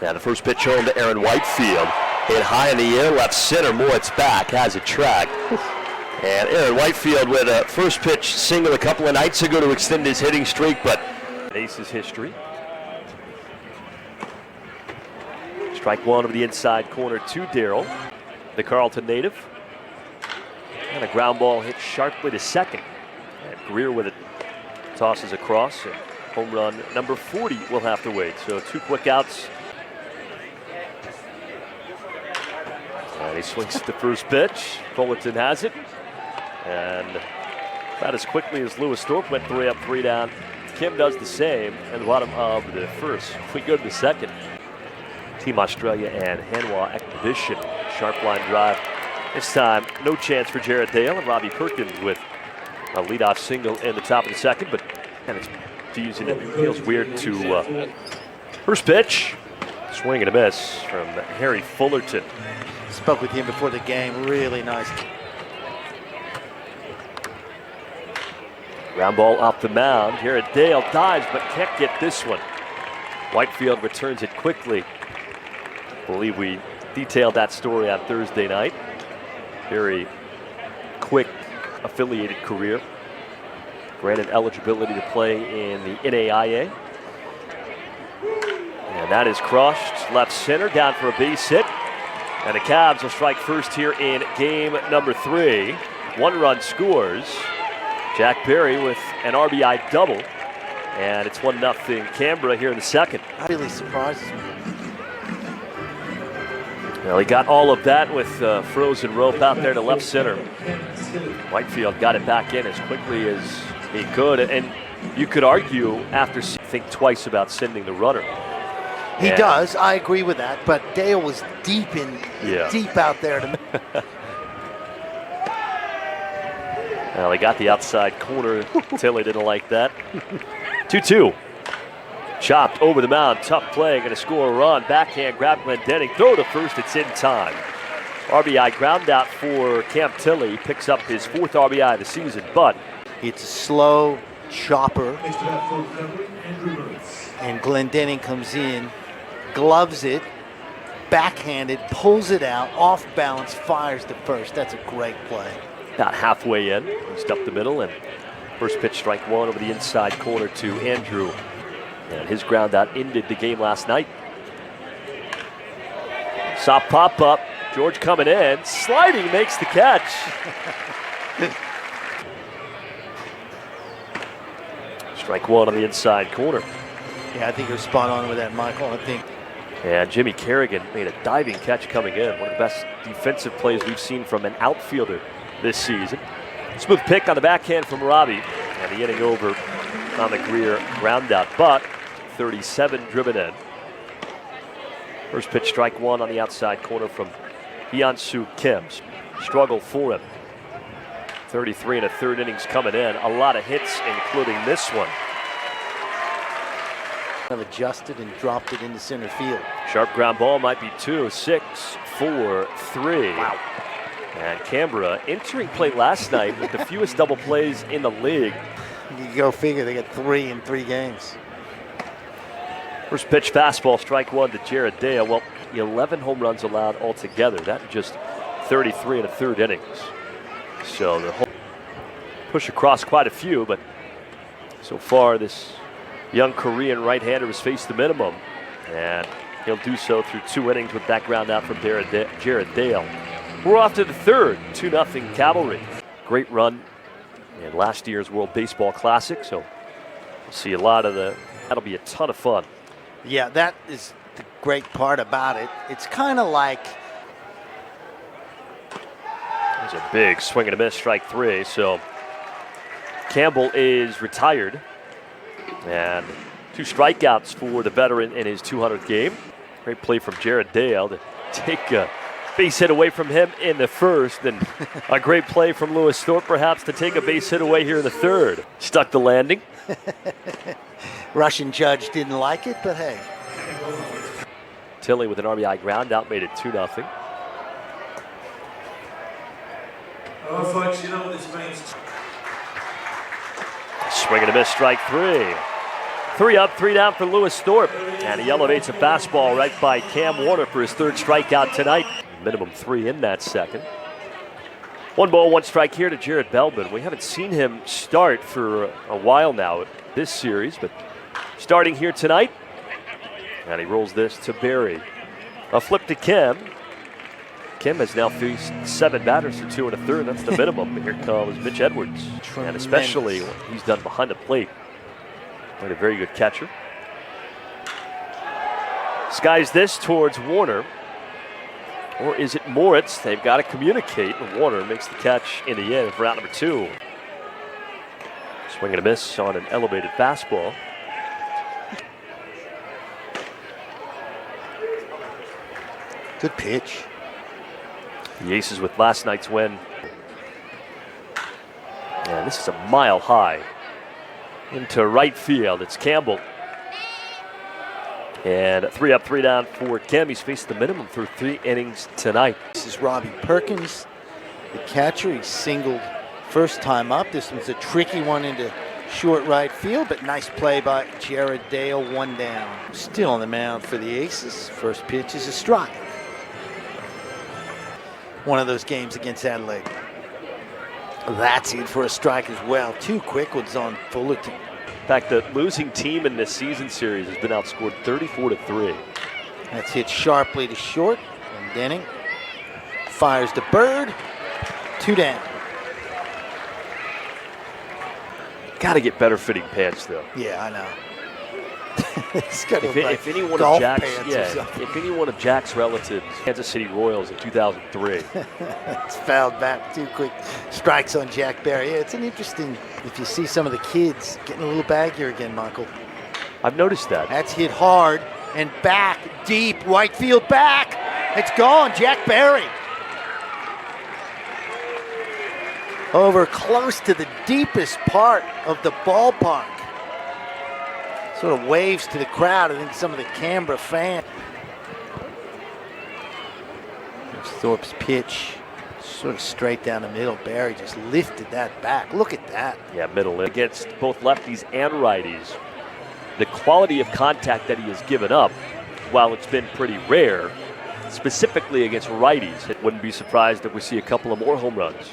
Now the first pitch home to Aaron Whitefield. Hit high in the air, left center. Moritz back, has it tracked. And Aaron Whitefield with a first pitch single a couple of nights ago to extend his hitting streak, but Ace's history. Strike one over the inside corner to Darrell, the Carleton native. And a ground ball hit sharply to second. And Greer with it tosses across. And home run number 40 will have to wait. So 2 quick outs. And he swings at the first pitch. Fullerton has it. And about as quickly as Lewis Thorpe went 3 up, 3 down, Kim does the same at the bottom of the first. If we go to the second, Team Australia and Hanwha exhibition. Sharp line drive. This time, no chance for Jared Dale, and Robbie Perkins with a leadoff single in the top of the second. But and it's using it feels weird to first pitch. Swing and a miss from Harry Fullerton. Spoke with him before the game. Really nice. Ground ball off the mound. Jared Dale dives but can't get this one. Whitefield returns it quickly. I believe we detailed that story on Thursday night. Very quick affiliated career. Granted eligibility to play in the NAIA. And that is crushed left center, down for a base hit. And the Cavs will strike first here in game number 3. 1 run scores. Jack Perry with an RBI double. And it's 1-0 Canberra here in the second. That really surprises me. Well, he got all of that with frozen rope out there to left center. Whitefield got it back in as quickly as he could. And you could argue after think twice about sending the runner. He does. I agree with that. But Dale was deep out there. Well, he got the outside corner. Tilly didn't like that. 2-2. Chopped over the mound. Tough play. Going to score a run. Backhand grab Glendenning. Throw to first. It's in time. RBI ground out for Cam Tilly. Picks up his 4th RBI of the season, but it's a slow chopper. And Glendenning comes in, gloves it, backhanded, pulls it out, off balance, fires to first. That's a great play. About halfway in, just up the middle, and first pitch strike one over the inside corner to Andrew. And his ground out ended the game last night. Saw pop up, George coming in, sliding, makes the catch. Strike one on the inside corner. Yeah, I think you're spot on with that, Michael. I think. And Jimmy Kerrigan made a diving catch coming in. One of the best defensive plays we've seen from an outfielder this season. Smooth pick on the backhand from Robbie. And the inning over on the Greer ground out. But 37 driven in. First pitch strike one on the outside corner from Hyun-Soo Kim. Struggle for him. 33 1/3 innings coming in. A lot of hits, including this one. Have adjusted and dropped it into center field. Sharp ground ball might be 2, 6, 4, 3. Wow. And Canberra entering play last night with the fewest double plays in the league. You go figure, they got 3 in 3 games. First pitch fastball, strike one to Jared Dale. Well, 11 home runs allowed altogether. That in just 33 1/3 innings. So the whole push across quite a few, but so far this young Korean right-hander has faced the minimum, and he'll do so through 2 innings with that ground out from Jared Dale. We're off to the third, 2-0 Cavalry. Great run in last year's World Baseball Classic, so we'll see a lot of that'll be a ton of fun. Yeah, that is the great part about it. It's kind of like. There's a big swing and a miss, strike 3, so Campbell is retired. And 2 strikeouts for the veteran in his 200th game. Great play from Jared Dale to take a base hit away from him in the first, and a great play from Lewis Thorpe perhaps to take a base hit away here in the third. Stuck the landing. Russian judge didn't like it, but hey. Tilley with an RBI ground out made it 2-0. Oh, folks, you know what this means. Swing and a miss, strike 3. 3 up, 3 down for Lewis Thorpe. And he elevates a fastball right by Cam Warner for his 3rd strikeout tonight. Minimum 3 in that second. 1 ball, 1 strike here to Jared Belbin. We haven't seen him start for a while now this series, but starting here tonight. And he rolls this to Barry. A flip to Kim. Kim has now faced 7 batters for 2 1/3. That's the minimum. Here comes Mitch Edwards. Tremendous. And especially what he's done behind the plate. Played a very good catcher. Skies this towards Warner. Or is it Moritz? They've got to communicate. And Warner makes the catch in the end for out number 2. Swing and a miss on an elevated fastball. Good pitch. The Aces with last night's win. And this is a mile high into right field. It's Campbell. And 3 up, 3 down for Kim. He's faced the minimum through 3 innings tonight. This is Robbie Perkins, the catcher. He singled first time up. This one's a tricky one into short right field, but nice play by Jared Dale, 1 down. Still on the mound for the Aces. First pitch is a strike. One of those games against Adelaide. That's it for a strike as well. 2 quick ones on Fullerton. In fact, the losing team in this season series has been outscored 34-3. That's hit sharply to short. And Denning fires to Bird. 2 down. Got to get better fitting pants, though. Yeah, I know. It's got to if any one of Jack's relatives, Kansas City Royals in 2003. It's fouled back 2 quick strikes on Jack Barry. Yeah, it's an interesting, if you see some of the kids getting a little baggier again, Michael. I've noticed that. That's hit hard and back, deep, right field back. It's gone, Jack Barry. Over close to the deepest part of the ballpark. Sort of waves to the crowd. I think some of the Canberra fans. There's Thorpe's pitch, sort of straight down the middle. Barry just lifted that back. Look at that. Yeah, middle against both lefties and righties. The quality of contact that he has given up, while it's been pretty rare, specifically against righties, it wouldn't be surprised if we see a couple of more home runs.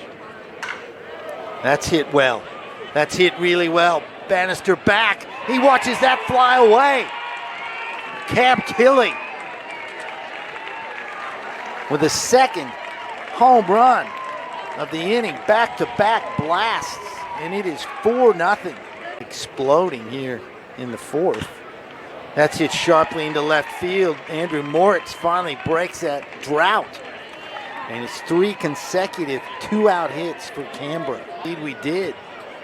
That's hit well. That's hit really well. Bannister back. He watches that fly away. Cam Tilley with a 2nd home run of the inning. Back-to-back blasts. And it is 4-0. Exploding here in the 4th. That's hit sharply into left field. Andrew Moritz finally breaks that drought. And it's 3 consecutive 2-out hits for Canberra. Indeed we did.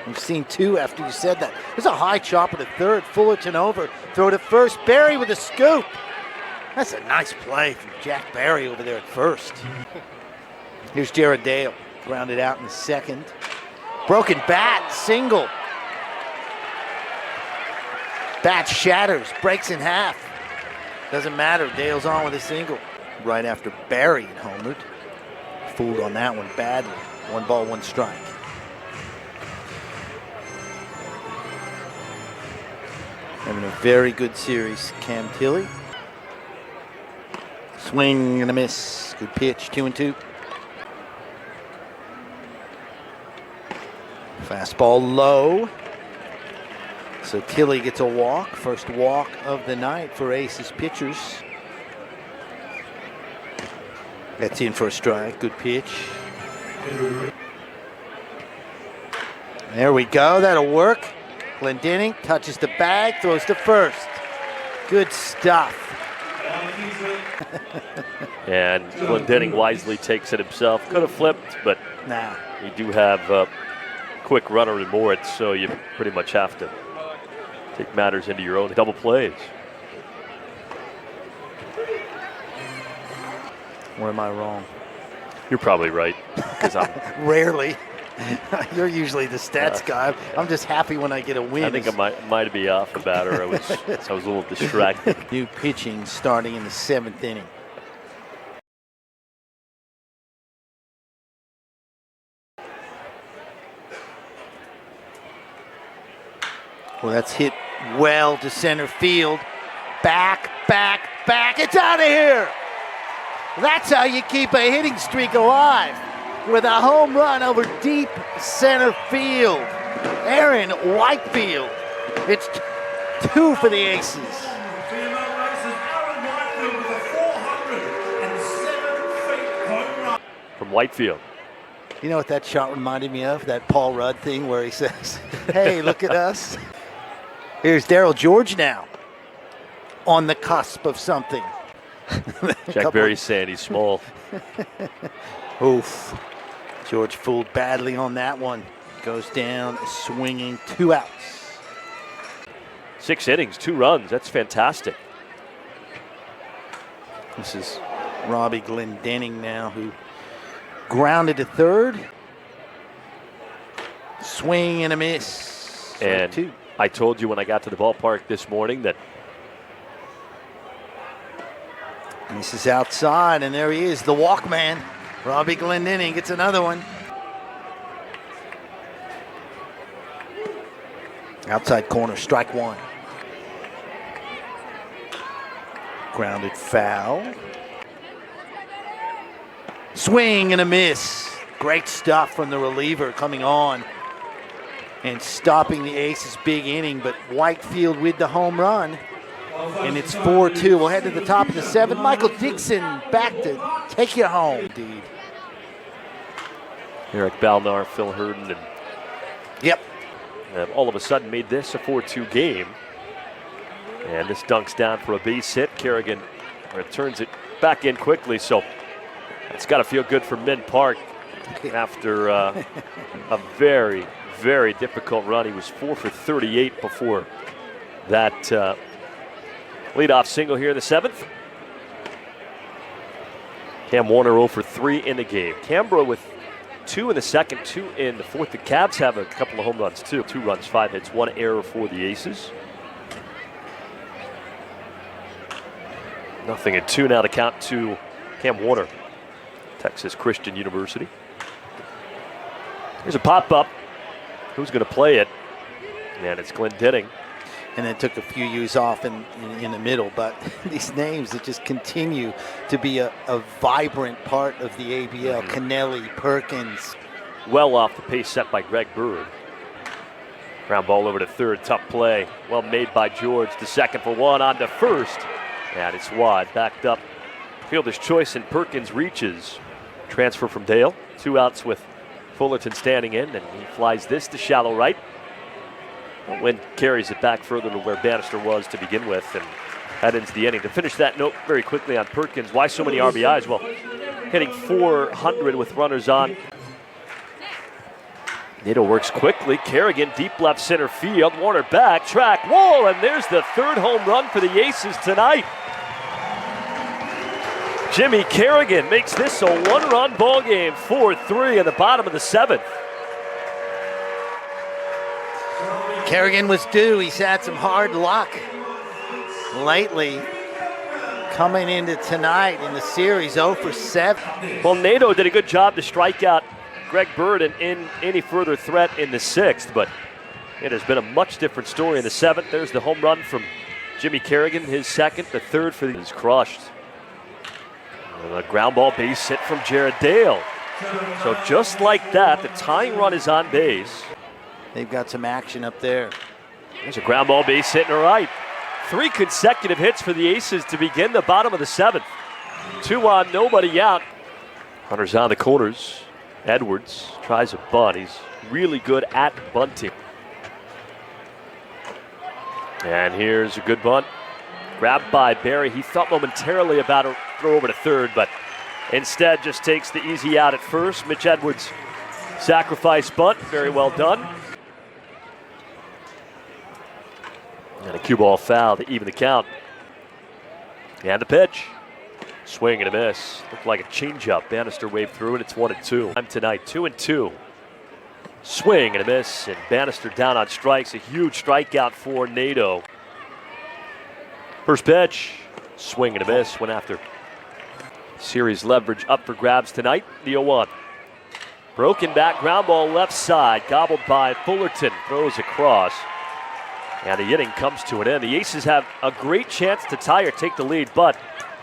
We've seen 2 after you said that. There's a high chopper to third. Fullerton over. Throw to first. Barry with a scoop. That's a nice play from Jack Barry over there at first. Here's Jared Dale. Grounded out in the 2nd. Broken bat. Single. Bat shatters. Breaks in half. Doesn't matter. Dale's on with a single. Right after Barry had homered. Fooled on that one badly. 1 ball, 1 strike. Having a very good series, Cam Tilley. Swing and a miss. Good pitch, 2-2. Fastball low. So Tilley gets a walk. First walk of the night for Aces pitchers. That's in for a strike. Good pitch. There we go. That'll work. Glendenning touches the bag, throws to first. Good stuff. And Glendenning wisely takes it himself. Could have flipped, but nah. You do have a quick runner in Moritz, so you pretty much have to take matters into your own double plays. Or am I wrong? You're probably right. 'Cause Rarely. You're usually the stats guy. I'm just happy when I get a win. I think I might be off the bat, or I was a little distracted. New pitching starting in the 7th inning. Well, that's hit well to center field. Back, back, back. It's out of here. That's how you keep a hitting streak alive, with a home run over deep center field. Aaron Whitefield. It's 2 for the Aces. The Melbourne Aces, Aaron Whitefield with a 407 feet home run. From Whitefield. You know what that shot reminded me of? That Paul Rudd thing where he says, hey, look at us. Here's Darryl George now, on the cusp of something. Jack Berry's saying he's small. Oof. George fooled badly on that one. Goes down swinging, 2 outs. 6 innings, 2 runs. That's fantastic. This is Robbie Glendenning now, who grounded to third. Swing and a miss. And 2. I told you when I got to the ballpark this morning that This is outside, and there he is, the Walkman. Robbie Glendenning gets another one. Outside corner, strike 1. Grounded foul. Swing and a miss. Great stuff from the reliever coming on and stopping the Aces' big inning, but Whitefield with the home run. And it's 4-2. We'll head to the top of the 7th. Michael Dixon back to take you home, indeed. Eric Balnar, Phil Herden, and Yep. all of a sudden made this a 4-2 game. And this dunks down for a base hit. Kerrigan returns it back in quickly, so it's got to feel good for Min Park after a very, very difficult run. He was 4 for 38 before that leadoff single here in the 7th. Cam Warner 0 for 3 in the game. Canberra with 2 in the 2nd, 2 in the 4th. The Cavs have a couple of home runs too. 2 runs, 5 hits, 1 error for the Aces. 0-2 now to count to Cam Warner, Texas Christian University. Here's a pop-up. Who's going to play it? And it's Glendenning. And then took a few years off in the middle, but these names that just continue to be a vibrant part of the ABL. Kennelly, Perkins. Well off the pace set by Greg Bird. Ground ball over to third, tough play. Well made by George, to second for 1, on to first. And it's wide, backed up. Fielder's choice, and Perkins reaches. Transfer from Dale, 2 outs with Fullerton standing in, and he flies this to shallow right. Wind carries it back further to where Bannister was to begin with, and that ends the inning. To finish that note very quickly on Perkins, why so many RBIs? Well, hitting 400 with runners on. Nato works quickly. Kerrigan deep left center field. Warner back, track, wall, and there's the 3rd home run for the Aces tonight. Jimmy Kerrigan makes this a 1-run ball game, 4-3 in the bottom of the 7th. Kerrigan was due. He's had some hard luck lately. Coming into tonight in the series, 0 for 7. Well, Nato did a good job to strike out Greg Bird and in any further threat in the 6th, but it has been a much different story in the 7th. There's the home run from Jimmy Kerrigan, his 2nd, the 3rd for the is crushed. And a ground ball base hit from Jared Dale. So just like that, the tying run is on base. They've got some action up there. There's a ground ball base hit to right. 3 consecutive hits for the Aces to begin the bottom of the 7th. 2 on, nobody out. Hunter's on the corners. Edwards tries a bunt. He's really good at bunting. And here's a good bunt. Grabbed by Barry. He thought momentarily about a throw over to third, but instead just takes the easy out at first. Mitch Edwards sacrifice bunt. Very well done. And a cue ball foul to even the count. And the pitch. Swing and a miss. Looked like a changeup. Bannister waved through it. It's 1-2. Time tonight, 2-2. Swing and a miss. And Bannister down on strikes. A huge strikeout for Nadeau. First pitch. Swing and a miss. Went after. Series leverage up for grabs tonight. The 0-1. Broken back ground ball left side. Gobbled by Fullerton. Throws across. And the inning comes to an end. The Aces have a great chance to tie or take the lead, but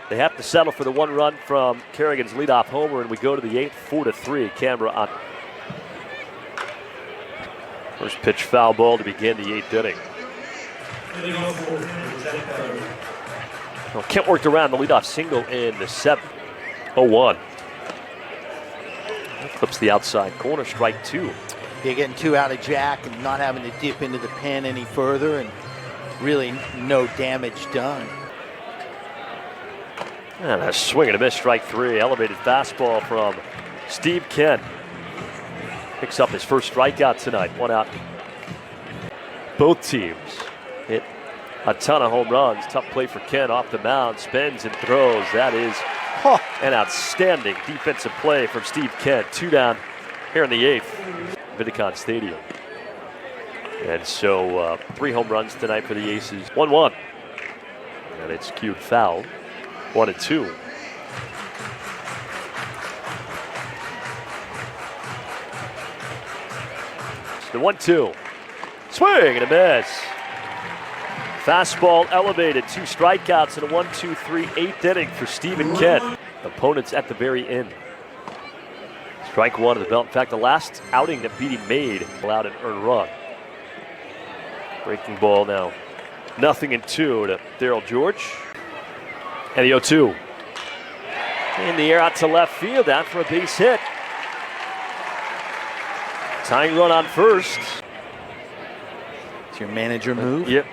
they have to settle for the one run from Kerrigan's leadoff homer, and we go to the 8th, 4-3. Canberra on. First pitch foul ball to begin the 8th inning. Well, Kent worked around the leadoff single in the 7th. 0-1. Clips the outside corner, strike 2. You're getting 2 out of Jack and not having to dip into the pen any further, and really no damage done. And a swing and a miss, strike 3. Elevated fastball from Steve Kent. Picks up his first strikeout tonight. 1 out. Both teams hit a ton of home runs. Tough play for Kent off the mound. Spins and throws. That is an outstanding defensive play from Steve Kent. 2 down here in the 8th. Vidicon Stadium. And so 3 home runs tonight for the Aces. 1-1. And it's cued foul. 1-2. The 1-2. Swing and a miss. Fastball elevated. 2 strikeouts in a 1-2-3 8th inning for Stephen Kent. Opponents at the very end. Strike 1 of the belt. In fact, the last outing that Beatty made allowed an earned run. Breaking ball now. 0-2 to Darryl George. And the 0-2. In the air out to left field, out for a base hit. Tying run on first. It's your manager move? Yep.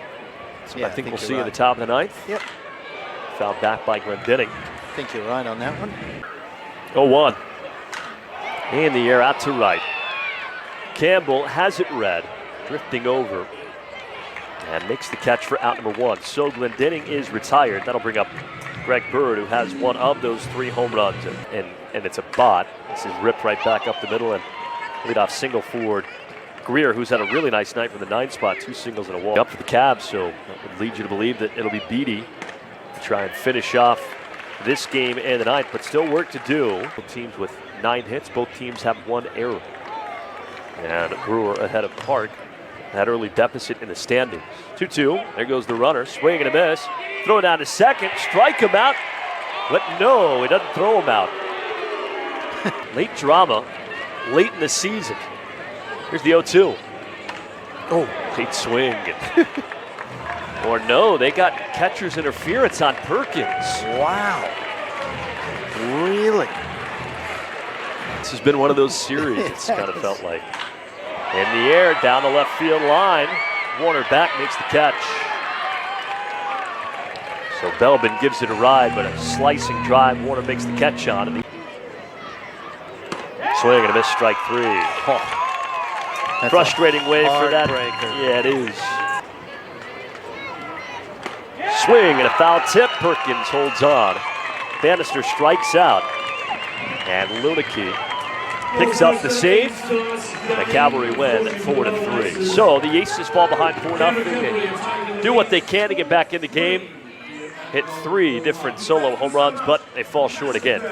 So Yeah, I think we'll see you're at the top of the 9th. Yep. Fouled back by Glendenning. I think you're right on that one. 0-1. In the air out to right. Campbell has it read, drifting over, and makes the catch for out number 1. So Glendenning is retired. That'll bring up Greg Bird, who has one of those 3 home runs, and it's a bot. This is ripped right back up the middle, and leadoff single for Greer, who's had a really nice night from the 9 spot, 2 singles and a walk. Up for the Cavs, so that would lead you to believe that it'll be Beatty to try and finish off this game and the 9th, but still work to do. Both teams with 9 hits, both teams have 1 error. And Brewer ahead of Park. That early deficit in the standings. 2-2, there goes the runner, swing and a miss. Throw it down to second, strike him out. But no, he doesn't throw him out. Late drama, late in the season. Here's the 0-2. Oh, late swing. Or no, they got catcher's interference on Perkins. Wow. Really? This has been one of those series, it's kind of felt like. In the air, down the left field line. Warner back, makes the catch. So Belbin gives it a ride, but a slicing drive. Warner makes the catch on it. Swing and a miss, strike 3. Oh. Frustrating way for that. Yeah, it is. Swing and a foul tip. Perkins holds on. Bannister strikes out. And Luneke picks up the save. The Cavalry win 4-3. So the Aces fall behind 4-0. They do what they can to get back in the game. Hit 3 different solo home runs, but they fall short again.